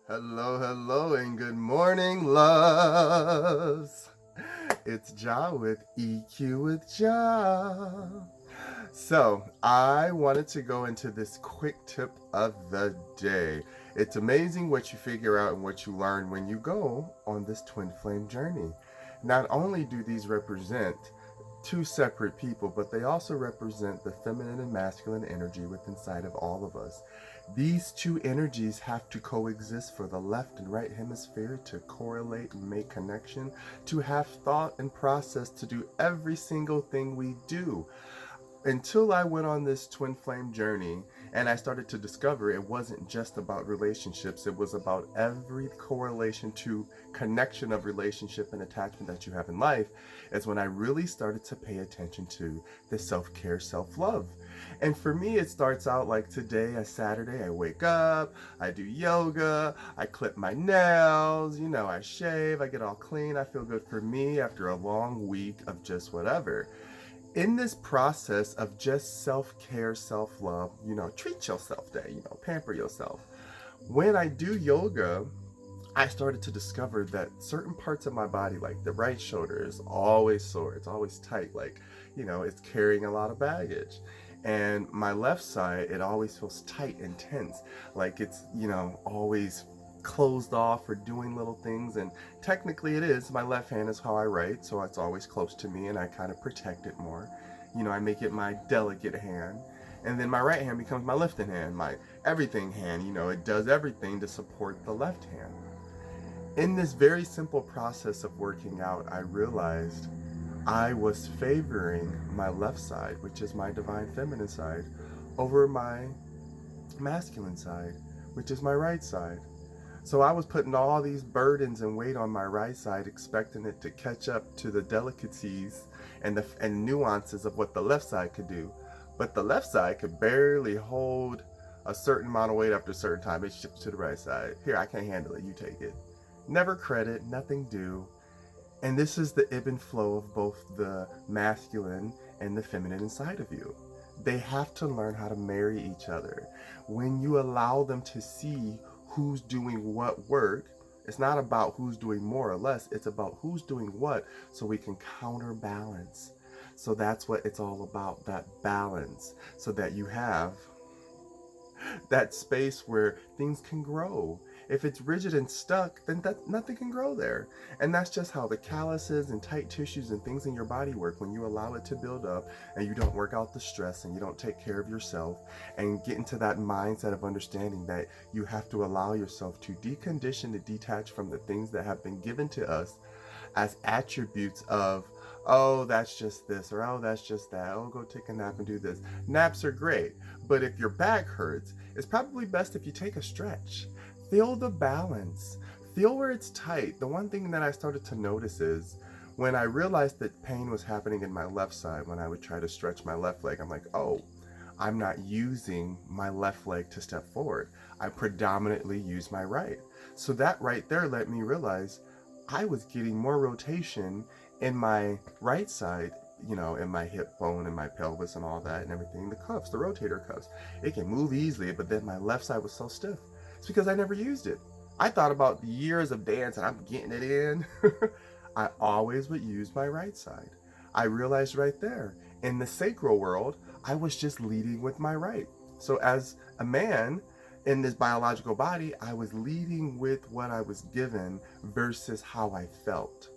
Hello, hello, and good morning, loves. It's JAH with EQ with JAH. So, I wanted to go into this quick tip of the day. It's amazing what you figure out and what you learn when you go on this twin flame journey. Not only do these represent two separate people, but they also represent the feminine and masculine energy within inside of all of us. These two energies have to coexist for the left and right hemisphere to correlate and make connection, to have thought and process to do every single thing we do. Until I went on this twin flame journey and I started to discover it wasn't just about relationships, it was about every correlation to connection of relationship and attachment that you have in life, is when I really started to pay attention to the self-care, self-love. And for me, it starts out like today, a Saturday, I wake up, I do yoga, I clip my nails, I shave, I get all clean, I feel good for me after a long week of just whatever. In this process of just self-care, self-love, treat yourself day, pamper yourself. When I do yoga, I started to discover that certain parts of my body, like the right shoulder, is always sore. It's always tight, like, it's carrying a lot of baggage. And my left side, it always feels tight and tense, like it's, always closed off or doing little things. And technically it is. My left hand is how I write, so it's always close to me and I kind of protect it more. I make it my delicate hand. And then my right hand becomes my lifting hand, my everything hand. It does everything to support the left hand. In this very simple process of working out, I realized I was favoring my left side, which is my divine feminine side, over my masculine side, which is my right side. So I was putting all these burdens and weight on my right side, expecting it to catch up to the delicacies and nuances of what the left side could do. But the left side could barely hold a certain amount of weight after a certain time. It shifts to the right side. Here, I can't handle it. You take it. Never credit, nothing due. And this is the ebb and flow of both the masculine and the feminine inside of you. They have to learn how to marry each other. When you allow them to see who's doing what work, it's not about who's doing more or less, it's about who's doing what so we can counterbalance. So that's what it's all about, that balance, so that you have that space where things can grow. If it's rigid and stuck, then nothing can grow there. And that's just how the calluses and tight tissues and things in your body work when you allow it to build up and you don't work out the stress and you don't take care of yourself and get into that mindset of understanding that you have to allow yourself to decondition and detach from the things that have been given to us as attributes of, oh, that's just this, or oh, that's just that, oh, go take a nap and do this. Naps are great, but if your back hurts, it's probably best if you take a stretch. Feel the balance. Feel where it's tight. The one thing that I started to notice is when I realized that pain was happening in my left side, when I would try to stretch my left leg, I'm like, oh, I'm not using my left leg to step forward. I predominantly use my right. So that right there let me realize I was getting more rotation in my right side, in my hip bone and my pelvis and all that and everything. The cuffs, the rotator cuffs, it can move easily, but then my left side was so stiff. It's because I never used it. I thought about the years of dance and I'm getting it in. I always would use my right side. I realized right there in the sacral world, I was just leading with my right. So as a man in this biological body, I was leading with what I was given versus how I felt.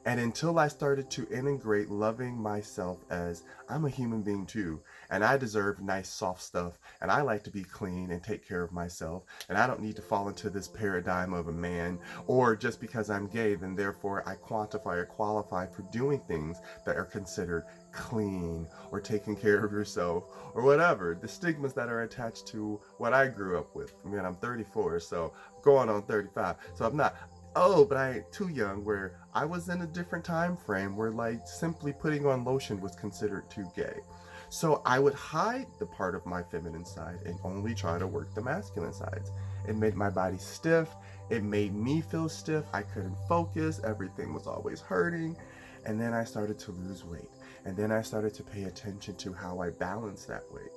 And until I started to integrate loving myself as I'm a human being too, and I deserve nice soft stuff, and I like to be clean and take care of myself, and I don't need to fall into this paradigm of a man, or just because I'm gay, then therefore I quantify or qualify for doing things that are considered clean or taking care of yourself or whatever. The stigmas that are attached to what I grew up with. I mean, I'm 34, so going on 35. So I'm not but I ain't too young, where I was in a different time frame where like simply putting on lotion was considered too gay. So I would hide the part of my feminine side and only try to work the masculine sides. It made my body stiff. It made me feel stiff. I couldn't focus. Everything was always hurting. And then I started to lose weight. And then I started to pay attention to how I balanced that weight.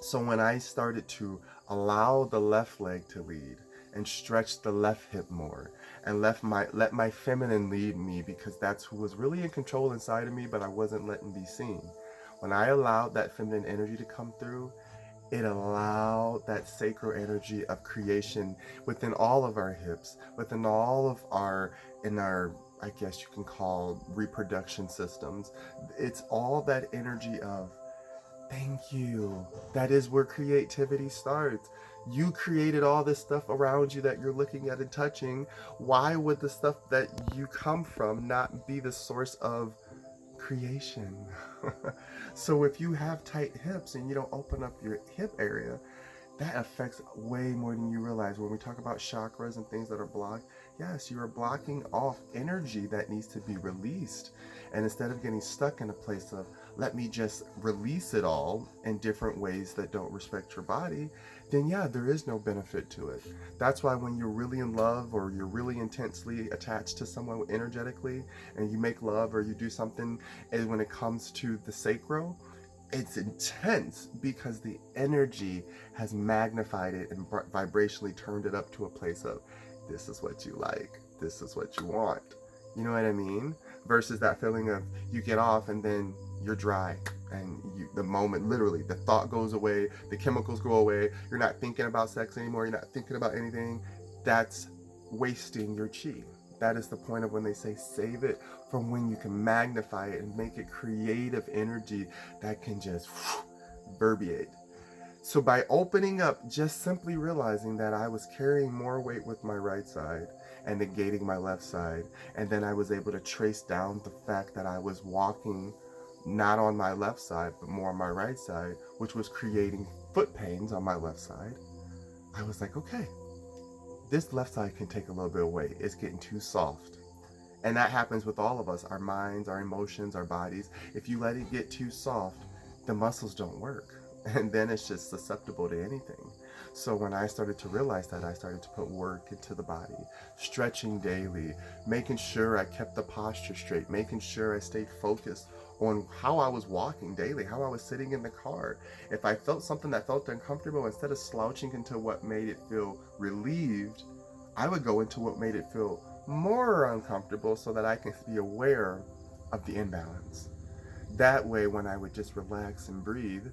So when I started to allow the left leg to lead and stretch the left hip more and let my feminine lead me, because that's who was really in control inside of me, but I wasn't letting be seen. When I allowed that feminine energy to come through, it allowed that sacral energy of creation within all of our hips, within all of our, I guess you can call, reproduction systems. It's all that energy of thank you. That is where creativity starts. You created all this stuff around you that you're looking at and touching. Why would the stuff that you come from not be the source of creation? So if you have tight hips and you don't open up your hip area, that affects way more than you realize. When we talk about chakras and things that are blocked, yes, you are blocking off energy that needs to be released. And instead of getting stuck in a place of, let me just release it all in different ways that don't respect your body, then yeah, there is no benefit to it. That's why when you're really in love or you're really intensely attached to someone energetically and you make love or you do something, and when it comes to the sacral, it's intense because the energy has magnified it and vibrationally turned it up to a place of, this is what you like, this is what you want. You know what I mean? Versus that feeling of you get off and then you're dry and the moment, literally, the thought goes away, the chemicals go away, you're not thinking about sex anymore, you're not thinking about anything. That's wasting your chi. That is the point of when they say save it from when you can magnify it and make it creative energy that can just verbiate. So by opening up, just simply realizing that I was carrying more weight with my right side and negating my left side, and then I was able to trace down the fact that I was walking not on my left side, but more on my right side, which was creating foot pains on my left side. I was like, okay, this left side can take a little bit of weight. It's getting too soft. And that happens with all of us, our minds, our emotions, our bodies. If you let it get too soft, the muscles don't work. And then it's just susceptible to anything. So when I started to realize that, I started to put work into the body, stretching daily, making sure I kept the posture straight, making sure I stayed focused on how I was walking daily, how I was sitting in the car. If I felt something that felt uncomfortable, instead of slouching into what made it feel relieved, I would go into what made it feel more uncomfortable so that I can be aware of the imbalance. That way, when I would just relax and breathe,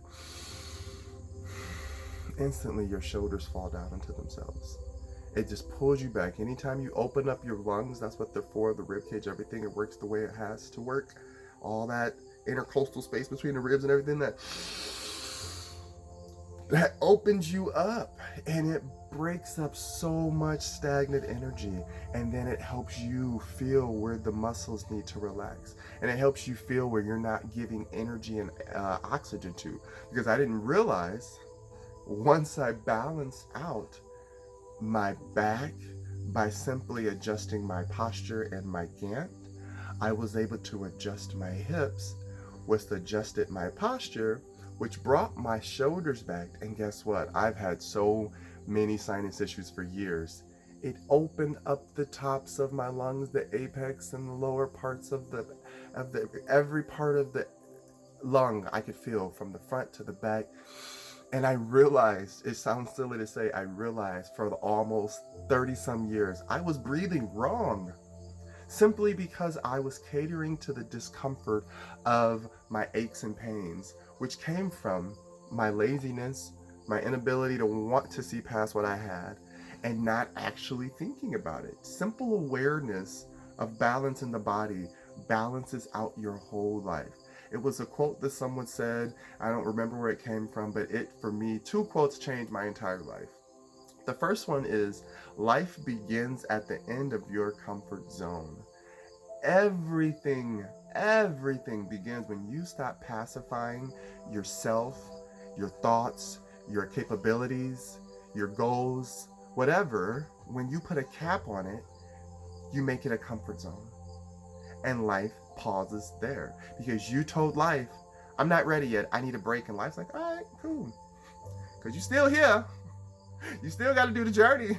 instantly your shoulders fall down into themselves. It just pulls you back. Anytime you open up your lungs, that's what they're for, the rib cage, everything, it works the way it has to work. All that intercostal space between the ribs and everything, that opens you up, and it breaks up so much stagnant energy, and then it helps you feel where the muscles need to relax, and it helps you feel where you're not giving energy and oxygen to. Because I didn't realize, once I balanced out my back by simply adjusting my posture and my gant, I was able to adjust my hips, which adjusted my posture, which brought my shoulders back. And guess what? I've had so many sinus issues for years. It opened up the tops of my lungs, the apex and the lower parts of the every part of the lung I could feel, from the front to the back. And I realized, it sounds silly to say, I realized for almost 30 some years, I was breathing wrong. Simply because I was catering to the discomfort of my aches and pains, which came from my laziness, my inability to want to see past what I had, and not actually thinking about it. Simple awareness of balance in the body balances out your whole life. It was a quote that someone said, I don't remember where it came from, but it, for me, 2 quotes changed my entire life. The first one is, life begins at the end of your comfort zone. Everything begins when you stop pacifying yourself, your thoughts, your capabilities, your goals, whatever. When you put a cap on it, you make it a comfort zone. And life pauses there, because you told life, I'm not ready yet, I need a break. And life's like, all right, cool, because you're still here. You still got to do the journey.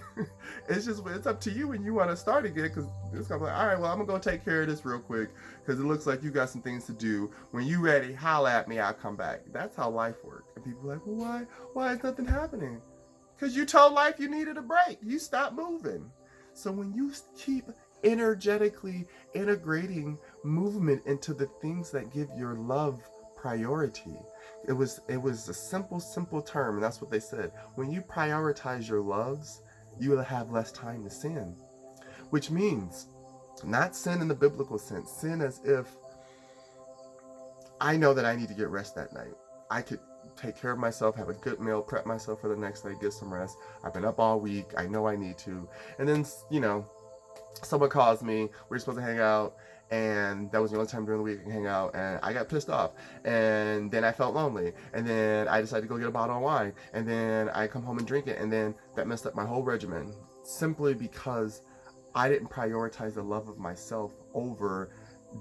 It's up to you when you want to start again, because it's going to be like, all right, well, I'm going to go take care of this real quick, because it looks like you got some things to do. When you ready, holla at me, I'll come back. That's how life works. And people are like, well, why is nothing happening? Because you told life you needed a break. You stopped moving. So when you keep energetically integrating movement into the things that give your love priority, it was a simple term, and that's what they said. When you prioritize your loves, you will have less time to sin. Which means not sin in the biblical sense, sin as if I know that I need to get rest that night. I could take care of myself, have a good meal, prep myself for the next day, get some rest. I've been up all week. I know I need to. And then, someone calls me. We're supposed to hang out. And that was the only time during the week I can hang out. And I got pissed off. And then I felt lonely. And then I decided to go get a bottle of wine. And then I come home and drink it. And then that messed up my whole regimen. Simply because I didn't prioritize the love of myself over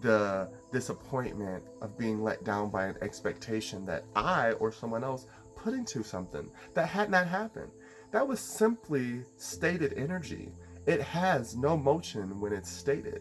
the disappointment of being let down by an expectation that I or someone else put into something that had not happened. That was simply stated energy. It has no motion when it's stated.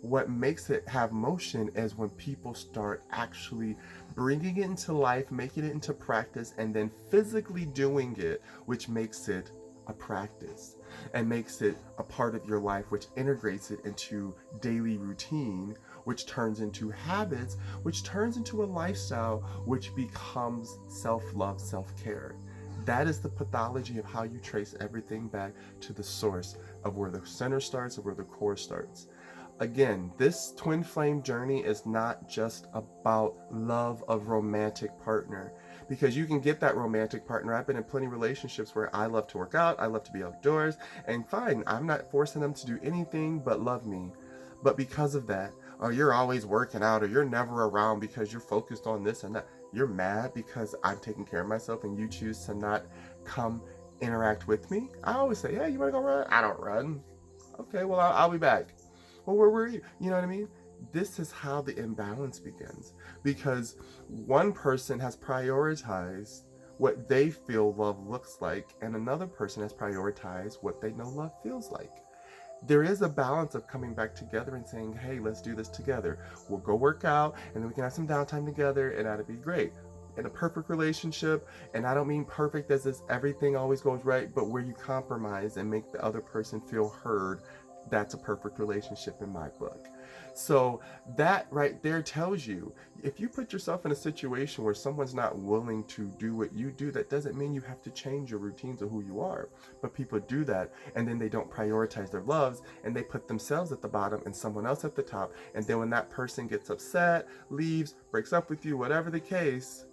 What makes it have motion is when people start actually bringing it into life, making it into practice, and then physically doing it, which makes it a practice and makes it a part of your life, which integrates it into daily routine, which turns into habits, which turns into a lifestyle, which becomes self-love, self-care. That is the pathology of how you trace everything back to the source of where the center starts, of where the core starts. Again, this twin flame journey is not just about love of romantic partner, because you can get that romantic partner. I've been in plenty of relationships where I love to work out, I love to be outdoors, and fine, I'm not forcing them to do anything but love me. But because of that, or you're always working out, or you're never around because you're focused on this and that, you're mad because I'm taking care of myself and you choose to not come interact with me. I always say, hey, you want to go run? I don't run. Okay, well, I'll be back. Well, where were you? You know what I mean? This is how the imbalance begins, because one person has prioritized what they feel love looks like, and another person has prioritized what they know love feels like. There is a balance of coming back together and saying, hey, let's do this together. We'll go work out, and then we can have some downtime together, and that'd be great. In a perfect relationship, and I don't mean perfect as if everything always goes right, but where you compromise and make the other person feel heard, that's a perfect relationship in my book. So that right there tells you, if you put yourself in a situation where someone's not willing to do what you do, that doesn't mean you have to change your routines of who you are. But people do that, and then they don't prioritize their loves, and they put themselves at the bottom and someone else at the top. And then when that person gets upset, leaves, breaks up with you, whatever the case,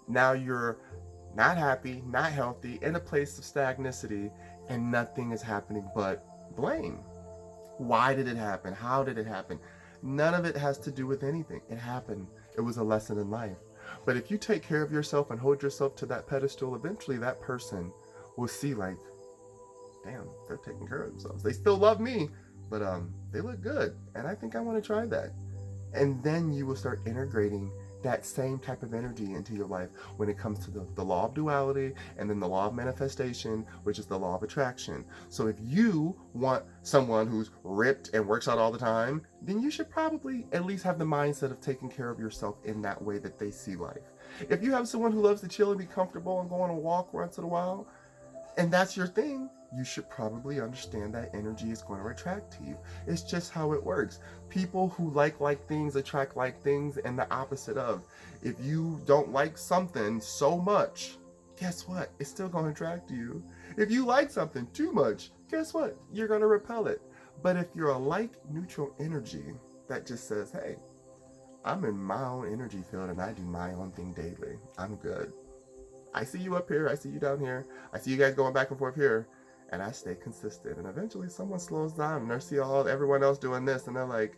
now you're not happy, not healthy, in a place of stagnicity, and nothing is happening but blame. Why did it happen? How did it happen? None of it has to do with anything. It happened. It was a lesson in life. But if you take care of yourself and hold yourself to that pedestal, eventually that person will see, like, damn, they're taking care of themselves. They still love me, but they look good, and I think I want to try that. And then you will start integrating that same type of energy into your life when it comes to the law of duality, and then the law of manifestation, which is the law of attraction. So if you want someone who's ripped and works out all the time, then you should probably at least have the mindset of taking care of yourself in that way that they see life. If you have someone who loves to chill and be comfortable and go on a walk once in a while, and that's your thing, you should probably understand that energy is going to attract to you. It's just how it works. People who like things attract like things, and the opposite of. If you don't like something so much, guess what? It's still going to attract you. If you like something too much, guess what? You're going to repel it. But if you're a like neutral energy that just says, hey, I'm in my own energy field and I do my own thing daily, I'm good. I see you up here, I see you down here, I see you guys going back and forth here, and I stay consistent. And eventually someone slows down and they see everyone else doing this, and they're like,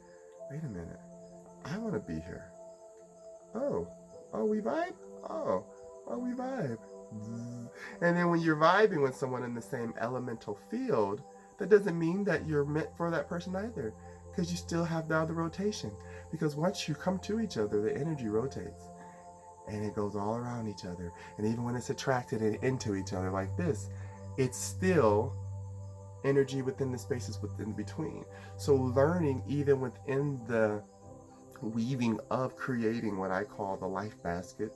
wait a minute, I want to be here. Oh, we vibe? Oh, we vibe. And then when you're vibing with someone in the same elemental field, that doesn't mean that you're meant for that person either, because you still have the other rotation. Because once you come to each other, the energy rotates. And it goes all around each other. And even when it's attracted into each other like this, it's still energy within the spaces within between. So learning even within the weaving of creating what I call the life basket,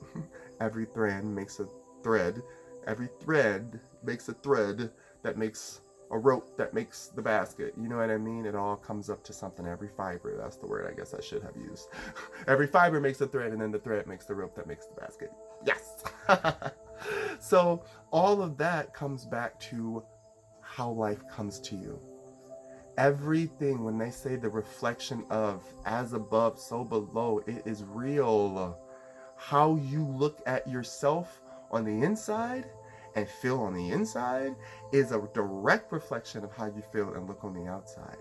every thread makes a thread, Every thread makes a thread that makes a rope that makes the basket. You know what I mean? It all comes up to something. Every fiber, that's the word I guess I should have used. Every fiber makes a thread, and then the thread makes the rope that makes the basket. Yes! So all of that comes back to how life comes to you. Everything, when they say the reflection of as above, so below, it is real. How you look at yourself on the inside and feel on the inside is a direct reflection of how you feel and look on the outside.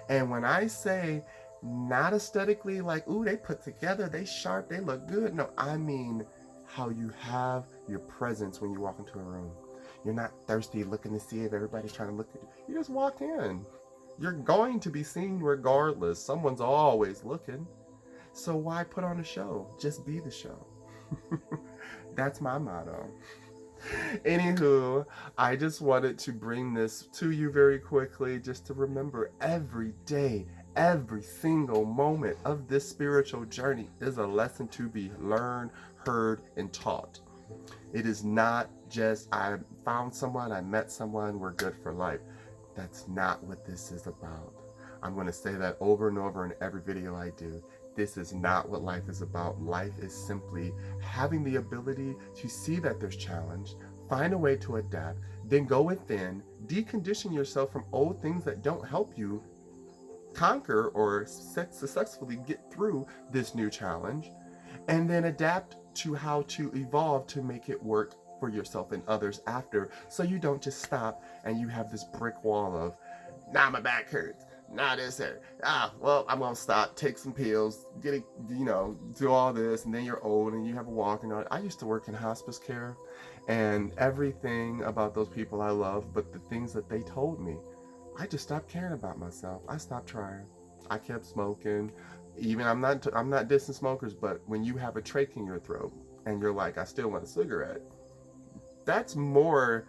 And when I say not aesthetically, like, ooh, they put together, they sharp, they look good. No, I mean how you have your presence when you walk into a room. You're not thirsty looking to see if everybody's trying to look at you. You just walk in. You're going to be seen regardless. Someone's always looking. So why put on a show? Just be the show. That's my motto. Anywho, I just wanted to bring this to you very quickly, just to remember every day, every single moment of this spiritual journey is a lesson to be learned, heard, and taught. It is not just I found someone, I met someone, we're good for life. That's not what this is about. I'm going to say that over and over in every video I do. This is not what life is about. Life is simply having the ability to see that there's challenge, find a way to adapt, then go within, decondition yourself from old things that don't help you conquer or successfully get through this new challenge, and then adapt to how to evolve to make it work for yourself and others after, so you don't just stop and you have this brick wall of, now my back hurts, now this hurt, well, I'm gonna stop, take some pills, get it, do all this, and then you're old and you have a walk and all. I used to work in hospice care, and everything about those people I love, but the things that they told me, I just stopped caring about myself. I stopped trying. I kept smoking. Even I'm not dissing smokers, but when you have a trach in your throat and you're like, I still want a cigarette, that's more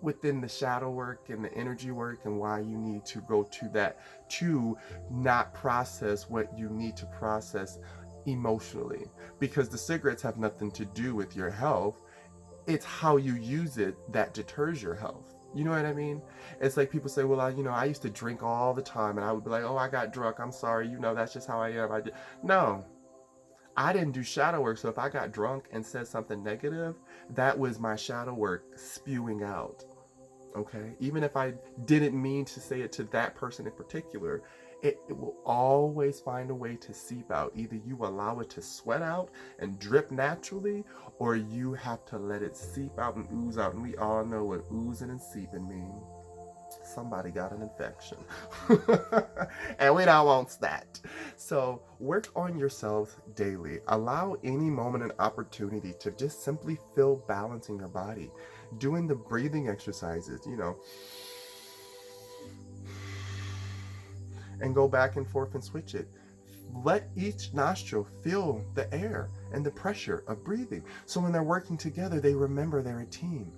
within the shadow work and the energy work, and why you need to go to that to not process what you need to process emotionally, because the cigarettes have nothing to do with your health. It's how you use it that deters your health. You know what I mean? It's like people say, well, I used to drink all the time, and I would be like, oh, I got drunk, I'm sorry, that's just how I am. No, I didn't do shadow work. So if I got drunk and said something negative, that was my shadow work spewing out. Okay? Even if I didn't mean to say it to that person in particular, it will always find a way to seep out. Either you allow it to sweat out and drip naturally, or you have to let it seep out and ooze out. And we all know what oozing and seeping mean. Somebody got an infection. And we don't want that. So work on yourself daily. Allow any moment and opportunity to just simply feel balance in your body. Doing the breathing exercises, and go back and forth and switch it. Let each nostril feel the air and the pressure of breathing. So when they're working together, they remember they're a team.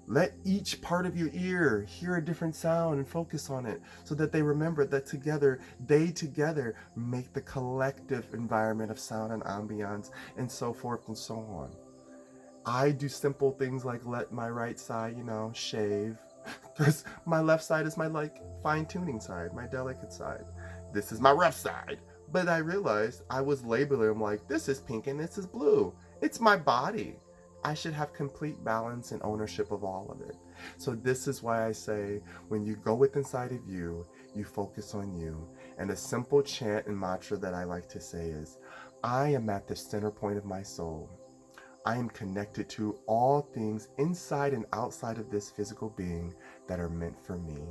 Let each part of your ear hear a different sound and focus on it, so that they remember that together, they together make the collective environment of sound and ambiance, and so forth and so on. I do simple things like let my right side, shave, because my left side is my fine-tuning side, my delicate side. This is my rough side. But I realized I was labeling them like, this is pink and this is blue. It's my body. I should have complete balance and ownership of all of it. So this is why I say, when you go with inside of you, you focus on you. And a simple chant and mantra that I like to say is, I am at the center point of my soul. I am connected to all things inside and outside of this physical being that are meant for me.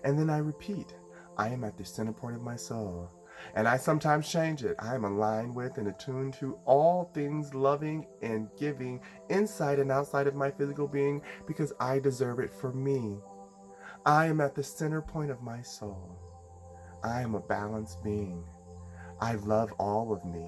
And then I repeat, I am at the center point of my soul. And I sometimes change it. I am aligned with and attuned to all things loving and giving inside and outside of my physical being, because I deserve it for me. I am at the center point of my soul. I am a balanced being. I love all of me.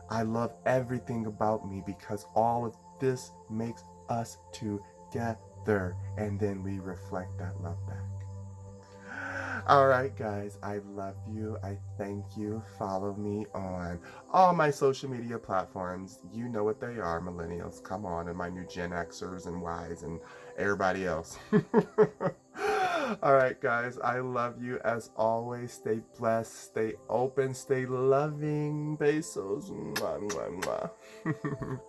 I love everything about me, because all of this makes us together, and then we reflect that love back. All right, guys, I love you. I thank you. Follow me on all my social media platforms. You know what they are, millennials. Come on, and my new Gen Xers and Ys and everybody else. All right, guys, I love you as always. Stay blessed, stay open, stay loving. Besos. Mwah, mwah, mwah.